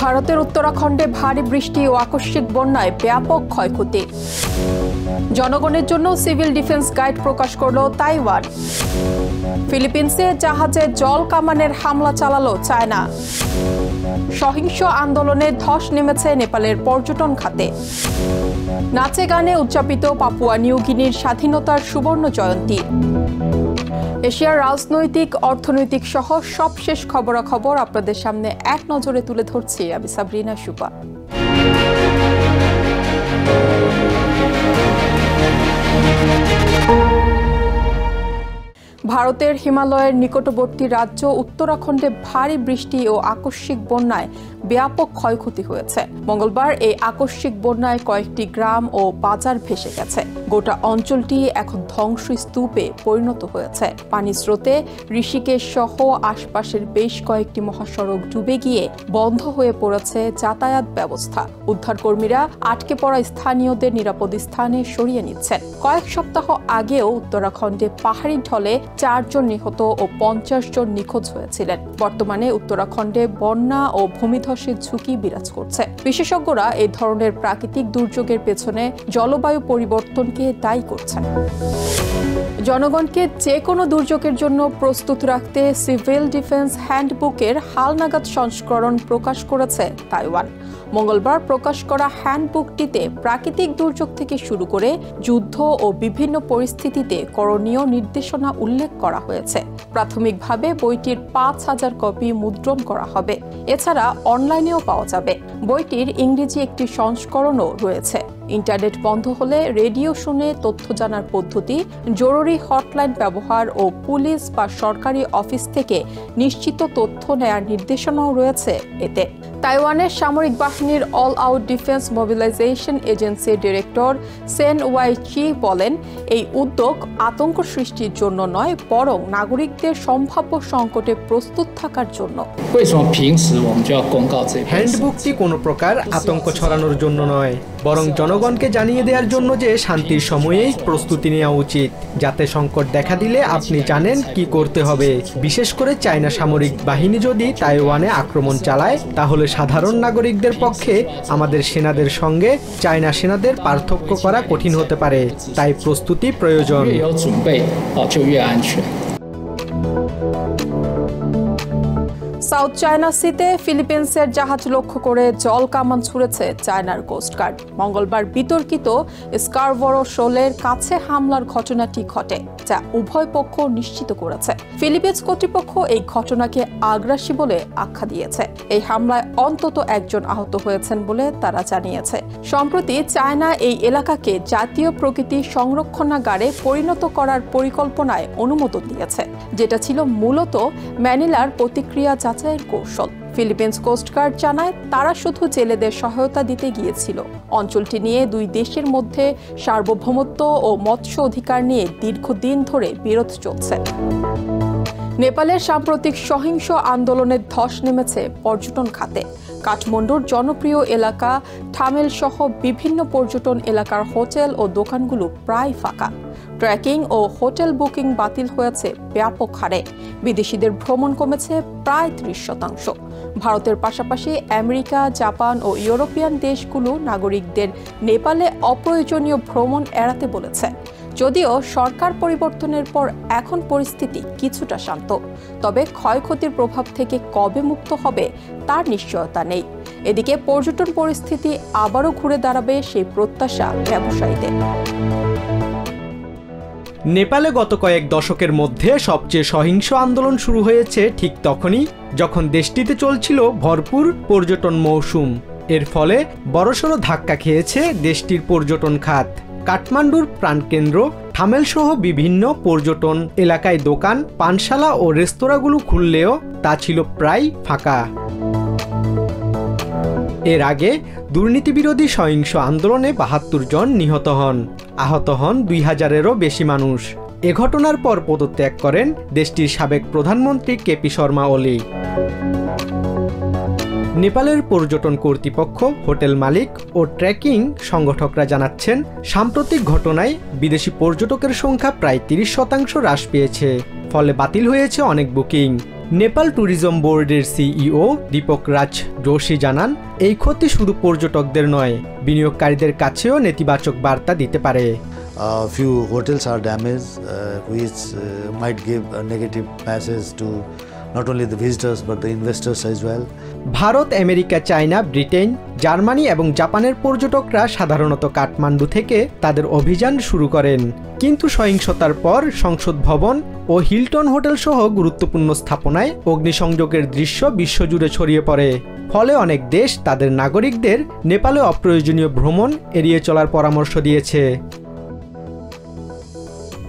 ভারতের উত্তরাখণ্ডে ভারী বৃষ্টি ও আকস্মিক বন্যায় ব্যাপক ক্ষয়ক্ষতি। জনগণের জন্য সিভিল ডিফেন্স গাইড প্রকাশ করল তাইওয়ান। ফিলিপিন্সে জাহাজে জল কামানের হামলা চালালো চায়না। সহিংস আন্দোলনে ধস নেমেছে নেপালের পর্যটন খাতে। নাচে গানে উদযাপিত পাপুয়া নিউ গিনির স্বাধীনতার সুবর্ণ জয়ন্তী। এশিয়ার রাজনৈতিক, অর্থনৈতিক সহ সবশেষ খবরাখবর আপনাদের সামনে এক নজরে তুলে ধরছি আমি সাবরিনা সুপা। ভারতের হিমালয়ের নিকটবর্তী রাজ্য উত্তরাখণ্ডে ভারী বৃষ্টি ও আকস্মিক বন্যায় ব্যাপক ক্ষয়ক্ষতি হয়েছে। মঙ্গলবার এই আকস্মিক বন্যায় কয়েকটি গ্রাম ও বাজার ভেসে গেছে। গোটা অঞ্চলটি এখন ধ্বংসস্তূপে পরিণত হয়েছে। পানির স্রোতে ঋষিকেশ সহ আশপাশের বেশ কয়েকটি মহাসড়ক ডুবে গিয়ে বন্ধ হয়ে পড়েছে যাতায়াত ব্যবস্থা। উদ্ধারকর্মীরা আটকে পড়া স্থানীয়দের নিরাপদ স্থানে সরিয়ে নিচ্ছেন। কয়েক সপ্তাহ আগেও উত্তরাখণ্ডে পাহাড়ি ঢলে 4 জন নিহত ও 50 জন নিখোঁজ হয়েছিলেন। বর্তমানে উত্তরাখণ্ডে বন্যা ও ভূমিধসের ঝুঁকি বিরাজ করছে। বিশেষজ্ঞরা এই ধরনের প্রাকৃতিক দুর্যোগের পেছনে জলবায়ু পরিবর্তনকে দায়ী করছেন। জনগণকে যে কোনো দুর্যোগের জন্য প্রস্তুত রাখতে সিভিল ডিফেন্স হ্যান্ডবুকের হালনাগাদ সংস্করণ প্রকাশ করেছে তাইওয়ান। মঙ্গলবার প্রকাশ করা হ্যান্ডবুকটিতে প্রাকৃতিক দুর্যোগ থেকে শুরু করে যুদ্ধ ও বিভিন্ন পরিস্থিতিতে করণীয় নির্দেশনা উল্লেখ করা হয়েছে। প্রাথমিকভাবে বইটির 5000 কপি মুদ্রণ করা হবে। এছাড়া অনলাইনেও পাওয়া যাবে। বইটির ইংরেজি একটি সংস্করণও রয়েছে। ইন্টারনেট বন্ধ হলে রেডিও শুনে তথ্য জানার পদ্ধতি, জরুরি হটলাইন ব্যবহার ও পুলিশ বা সরকারি অফিস থেকে নিশ্চিত তথ্য নেয়ার নির্দেশনাও রয়েছে এতে। তাইওয়ানের সামরিক বাহিনীর অল আউট ডিফেন্স মোবিলাইজেশন এজেন্সির ডিরেক্টর সেন ওয়াই চি বলেন, এই উদ্যোগ আতঙ্ক সৃষ্টির জন্য নয়, বরং নাগরিকদের সম্ভাব্য সংকটে প্রস্তুত থাকার জন্য। হ্যান্ডবুকটি কোনো প্রকার আতঙ্ক ছড়ানোর জন্য নয়, বরং জনগণকে জানিয়ে দেওয়ার জন্য যে শান্তির সময়েই প্রস্তুতি নেওয়া উচিত, যাতে সংকট দেখা দিলে আপনি জানেন কি করতে হবে। বিশেষ করে চায়না সামরিক বাহিনী যদি তাইওয়ানে আক্রমণ চালায়, তাহলে সাধারণ নাগরিকদের পক্ষে আমাদের সেনাদের সঙ্গে চায়না সেনাদের পার্থক্য করা কঠিন হতে পারে। তাই প্রস্তুতি প্রয়োজন। সাউথ চায়না সিতে ফিলিপিন্সের জাহাজ লক্ষ্য করে জল কামান ছুড়েছে চায়নার কোস্টগার্ড। মঙ্গলবার বিতর্কিত স্কারবরো শোলের কাছে হামলার ঘটনাটি ঘটে, যা উভয় পক্ষ নিশ্চিত করেছে। ফিলিপিন্স কর্তৃপক্ষ এই ঘটনাকে আগ্রাসী বলে আখ্যা দিয়েছে। এই হামলায় অন্তত 1 জন আহত হয়েছেন বলে তারা জানিয়েছে। সম্প্রতি চায়না এই এলাকাকে জাতীয় প্রকৃতি সংরক্ষণাগারে পরিণত করার পরিকল্পনায় অনুমোদন দিয়েছে, যেটা ছিল মূলত ম্যানিলার প্রতিক্রিয়া যাচাইয়ের কৌশল। ফিলিপিন্স কোস্টগার্ড জানায়, তারা শুধু জেলেদের সহায়তা দিতে গিয়েছিল। অঞ্চলটি নিয়ে দুই দেশের মধ্যে সার্বভৌমত্ব ও মৎস্য অধিকার নিয়ে দীর্ঘদিন ধরে বিরোধ চলছে। নেপালের সাম্প্রতিক সহিংস আন্দোলনে ধস নেমেছে পর্যটন খাতে। কাঠমান্ডুর জনপ্রিয় এলাকা থামেল সহ বিভিন্ন পর্যটন এলাকার হোটেল ও দোকানগুলো প্রায় ফাঁকা। ট্রেকিং ও হোটেল বুকিং বাতিল হয়েছে ব্যাপক হারে। বিদেশিদের ভ্রমণ কমেছে প্রায় 30%। ভারতের পাশাপাশি আমেরিকা, জাপান ও ইউরোপিয়ান দেশগুলো নাগরিকদের নেপালে অপ্রয়োজনীয় ভ্রমণ এড়াতে বলেছে। যদিও সরকার পরিবর্তনের পর এখন পরিস্থিতি কিছুটা শান্ত, তবে ক্ষয়ক্ষতির প্রভাব থেকে কবে মুক্ত হবে তার নিশ্চয়তা নেই। এদিকে পর্যটন পরিস্থিতি আবারও ঘুরে দাঁড়াবে সেই প্রত্যাশা ব্যবসায়ীদের। নেপালে গত কয়েক দশকের মধ্যে সবচেয়ে সহিংস আন্দোলন শুরু হয়েছে ঠিক তখনই, যখন দেশটিতে চলছিল ভরপুর পর্যটন মৌসুম। এর ফলে বড়সড় ধাক্কা খেয়েছে দেশটির পর্যটন খাত। কাঠমান্ডুর প্রাণকেন্দ্র থামেল সহ বিভিন্ন পর্যটন এলাকায় দোকান, পানশালা ও রেস্তোরাঁগুলো খুললেও তা ছিল প্রায় ফাঁকা। এর আগে দুর্নীতিবিরোধী সহিংস আন্দোলনে 72 জন নিহত হন, আহত হন 2000-এরও বেশি মানুষ। এ ঘটনার পর পদত্যাগ করেন দেশটির সাবেক প্রধানমন্ত্রী কেপি শর্মা ওলি। নেপালের পর্যটন কর্তৃপক্ষ, হোটেল মালিক ও ট্রেকিং সংগঠকরা জানাচ্ছেন, সাম্প্রতিক ঘটনায় বিদেশি পর্যটকের সংখ্যা প্রায় 30% হ্রাস পেয়েছে। ফলে বাতিল হয়েছে অনেক বুকিং। নেপাল ট্যুরিজম বোর্ডের সিইও দীপক রাজ যোশী জানান, এই ক্ষতি শুধু পর্যটকদের নয়, বিনিয়োগকারীদের কাছেও নেতিবাচক বার্তা দিতে পারে। Few hotels are damaged, which might give a negative message to not only the visitors but the investors as well. Bharat, America, China, Britain, Germany এবং জাপানের পর্যটকরা সাধারণত কাঠমান্ডু থেকে তাদের অভিযান শুরু করেন, কিন্তু সহিংসতার পর সংসদ ভবন ও হিলটন হোটেল সহ গুরুত্বপূর্ণ স্থাপনায় অগ্নিসংযোগের দৃশ্য বিশ্বজুড়ে ছড়িয়ে পড়ে। ফলে অনেক দেশ তাদের নাগরিকদের নেপালে অপ্রয়োজনীয় ভ্রমণ এড়িয়ে চলার পরামর্শ দিয়েছে।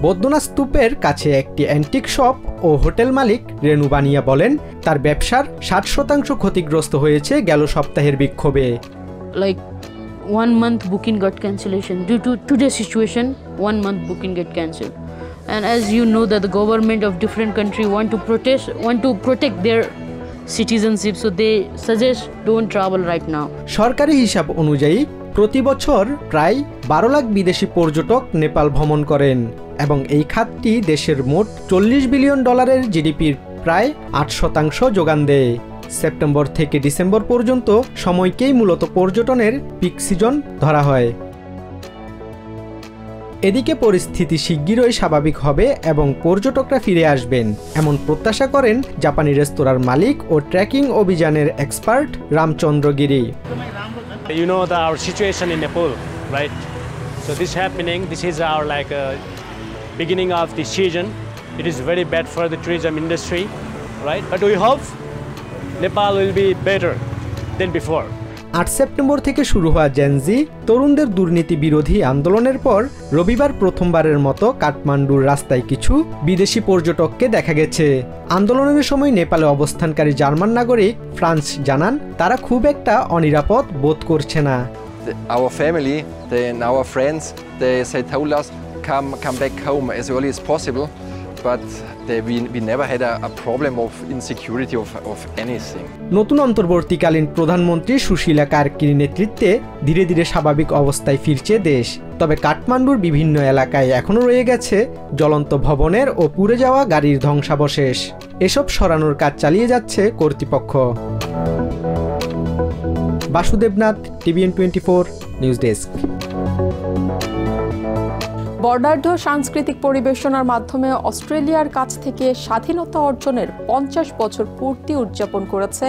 বৌদ্ধনাথ স্তূপের কাছে একটি অ্যান্টিক শপ ও হোটেল মালিক রেনু বানিয়া বলেন, তার ব্যবসার 60% ক্ষতিগ্রস্ত হয়েছে গেল সপ্তাহের বিক্ষোভে। Like 1 month booking got cancellation due to today's situation. 1 month booking get cancelled, and as you know that the government of different country want to protect their citizenship, so they suggest don't travel right now. সরকারি হিসাব অনুযায়ী প্রতি বছর প্রায় 12 লাখ বিদেশি পর্যটক নেপাল ভ্রমণ করেন এবং এই খাতটি দেশের মোট $40 বিলিয়ন জিডিপির প্রায় 8% যোগান দেয়। সেপ্টেম্বর থেকে ডিসেম্বর পর্যন্ত সময়কেই মূলত পর্যটনের পিক সিজন ধরা হয়। এদিকে পরিস্থিতি শিগগিরই স্বাভাবিক হবে এবং পর্যটকরা ফিরে আসবেন, এমন প্রত্যাশা করেন জাপানি রেস্তোরাঁর মালিক ও ট্রেকিং অভিযানের expert Ramchandra Giri. You know our situation in Nepal, right? So this is our beginning of the season. It is very bad for the tourism industry, right? But we hope Nepal will be better than before. 8 September থেকে শুরু হওয়া Gen Z তরুণদের দুর্নীতি বিরোধী আন্দোলনের পর রবিবার প্রথমবারের মতো কাঠমান্ডুর রাস্তায় কিছু বিদেশি পর্যটককে দেখা গেছে। আন্দোলনের সময় নেপালে অবস্থানকারী জার্মান নাগরিক ফ্রান্স জানান, তারা খুব একটা অনিরাপদ বোধ করছে না। Our family and our friends, they told us come back home as early as possible, but we never had a problem of insecurity of anything. নতুন অন্তর্বর্তীকালীন প্রধানমন্ত্রী সুশীলা কার্কির নেতৃত্বে ধীরে ধীরে স্বাভাবিক অবস্থায় ফিরছে দেশ, তবে কাঠমান্ডুর বিভিন্ন এলাকায় এখনও রয়ে গেছে জ্বলন্ত ভবনের ও পুড়ে যাওয়া গাড়ির ধ্বংসাবশেষ। এসব সরানোর কাজ চালিয়ে যাচ্ছে কর্তৃপক্ষ। Basudebnath, TVN 24 news desk. বর্ণাঢ্য সাংস্কৃতিক পরিবেশনার মাধ্যমে অস্ট্রেলিয়ার কাছ থেকে স্বাধীনতা অর্জনের 50 বছর পূর্তি উদযাপন করেছে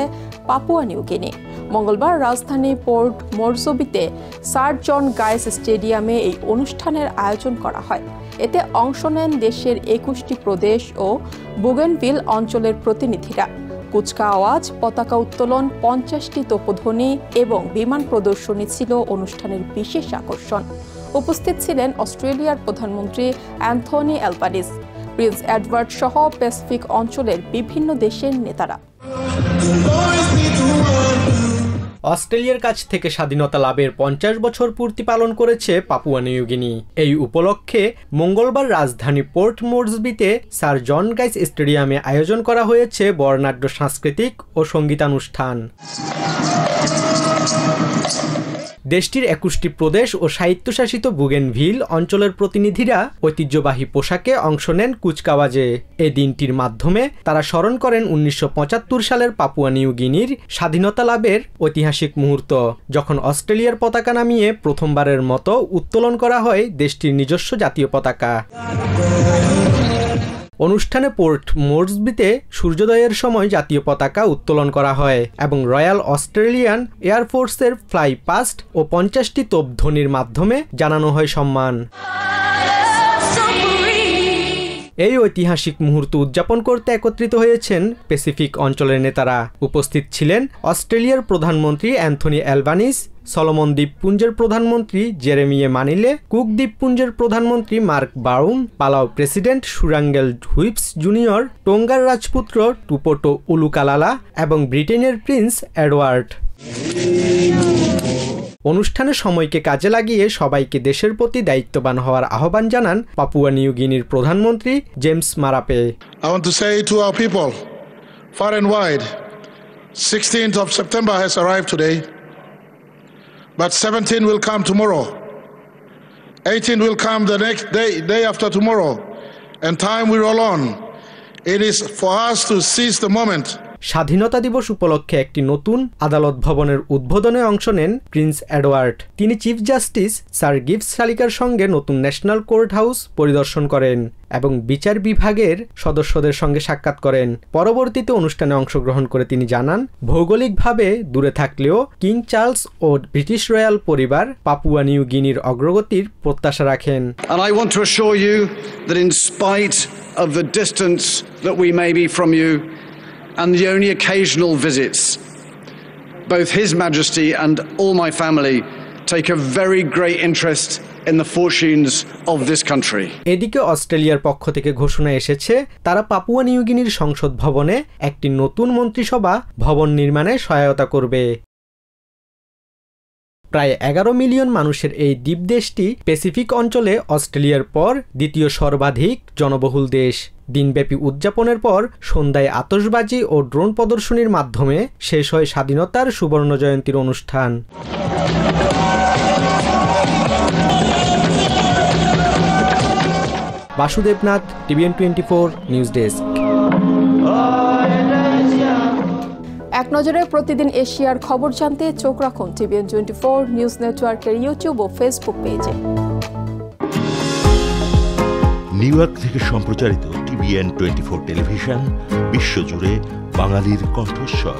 পাপুয়া নিউ গিনি। মঙ্গলবার রাজধানী পোর্ট মোরজবিতে স্যার জন গাইস স্টেডিয়ামে এই অনুষ্ঠানের আয়োজন করা হয়। এতে অংশ নেন দেশের 21টি প্রদেশ ও বুগেনভিল অঞ্চলের প্রতিনিধিরা। কুচকাওয়াজ, পতাকা উত্তোলন, 50টি তোপধ্বনি এবং বিমান প্রদর্শনী ছিল অনুষ্ঠানের বিশেষ আকর্ষণ। উপস্থিত ছিলেন অস্ট্রেলিয়ার প্রধানমন্ত্রী অ্যান্থনি অ্যালবানিজ, প্রিন্স এডওয়ার্ড সহ প্যাসিফিক অঞ্চলের বিভিন্ন দেশের নেতারা। অস্ট্রেলিয়ার কাছ থেকে স্বাধীনতা লাভের 50 বছর পূর্তি পালন করেছে পাপুয়া নিউ গিনি। এই উপলক্ষে মঙ্গলবার রাজধানী পোর্ট মোরসবিতে স্যার জন গাইস স্টেডিয়ামে আয়োজন করা হয়েছে বর্ণাঢ্য সাংস্কৃতিক ও সঙ্গীতানুষ্ঠান। দেশটির 21টি প্রদেশ ও স্বায়ত্তশাসিত বুগেনভিল অঞ্চলের প্রতিনিধিরা ঐতিহ্যবাহী পোশাকে অংশ নেন কুচকাওয়াজে। এই দিনটির মাধ্যমে তারা স্মরণ করেন 1975 সালের পাপুয়া নিউ গিনির স্বাধীনতা লাভের ঐতিহাসিক মুহূর্ত, যখন অস্ট্রেলিয়ার পতাকা নামিয়ে প্রথমবারের মতো উত্তোলন করা হয় দেশটির নিজস্ব জাতীয় পতাকা। অনুষ্ঠানে পোর্ট মোরসবিতে সূর্যোদয়ের সময় জাতীয় পতাকা উত্তোলন করা হয় এবং রয়্যাল অস্ট্রেলিয়ান এয়ারফোর্সের ফ্লাই পাস্ট ও 50টি তোপধ্বনির মাধ্যমে জানানো হয় সম্মান। এই ঐতিহাসিক মুহূর্ত উদযাপন করতে একত্রিত হয়েছেন প্যাসিফিক অঞ্চলের নেতারা। উপস্থিত ছিলেন অস্ট্রেলিয়ার প্রধানমন্ত্রী অ্যান্থনি অ্যালবানিজ, সলোমন দ্বীপপুঞ্জের প্রধানমন্ত্রী জেরেমিয়ে মানিলে, কুক দ্বীপপুঞ্জের প্রধানমন্ত্রী মার্ক বাউন, পালাও প্রেসিডেন্ট সুরাঙ্গেল হুইপস জুনিয়র, টোঙ্গার রাজপুত্র টুপোটো উলুকালালা এবং ব্রিটেনের প্রিন্স এডওয়ার্ড। অনুষ্ঠানে সময়কে কাজে লাগিয়ে সবাইকে দেশের প্রতি দায়িত্ববান হওয়ার আহ্বান জানান পাপুয়া নিউ গিনির প্রধানমন্ত্রী James মারাপে। I want to say to our people, far and wide, 16th of September has arrived today, but 17 will come tomorrow. 18 will come the next day after tomorrow, and time will roll on. It is for us to seize the moment. স্বাধীনতা দিবস উপলক্ষে একটি নতুন আদালত ভবনের উদ্বোধনে অংশ নেন প্রিন্স এডওয়ার্ড। তিনি চিফ জাস্টিস স্যার গিবস শালিকার সঙ্গে নতুন ন্যাশনাল কোর্ট হাউস পরিদর্শন করেন এবং বিচার বিভাগের সদস্যদের সঙ্গে সাক্ষাৎ করেন। পরবর্তীতে অনুষ্ঠানে অংশগ্রহণ করে তিনি জানান, ভৌগোলিকভাবে দূরে থাকলেও কিং চার্লস ও ব্রিটিশ রয়্যাল পরিবার পাপুয়া নিউ গিনির অগ্রগতির প্রত্যাশা রাখেন। And I want to assure you that in spite of the distance that we may be from you and the only occasional visits, both His Majesty and all my family take a very great interest in the fortunes of this country. এদিকে অস্ট্রেলিয়ার পক্ষ থেকে ঘোষণা এসেছে তারা Papua new গিনির সংসদ ভবনে একটি নতুন মন্ত্রিসভা ভবন নির্মাণে সহায়তা করবে। প্রায় 11 মিলিয়ন মানুষের এই দ্বীপ দেশটি প্যাসিফিক অঞ্চলে অস্ট্রেলিয়ার পর দ্বিতীয় সর্বাধিক জনবহুল দেশ। দিনব্যাপী উদযাপনের পর সন্ধ্যায় আতশবাজি ও ড্রোন প্রদর্শনীর মাধ্যমে শেষ হয় স্বাধীনতার সুবর্ণ জয়ন্তীর অনুষ্ঠান। Basudev Nath, TVN 24 news desk. এক নজরে প্রতিদিন এশিয়ার খবর জানতে চোখ রাখুন TVN 24 নিউজ নেটওয়ার্কের ইউটিউব ও ফেসবুক পেজে। নিউ ইয়র্ক থেকে সম্প্রচারিত TVN 24 টেলিভিশন বিশ্বজুড়ে বাঙালির কণ্ঠস্বর।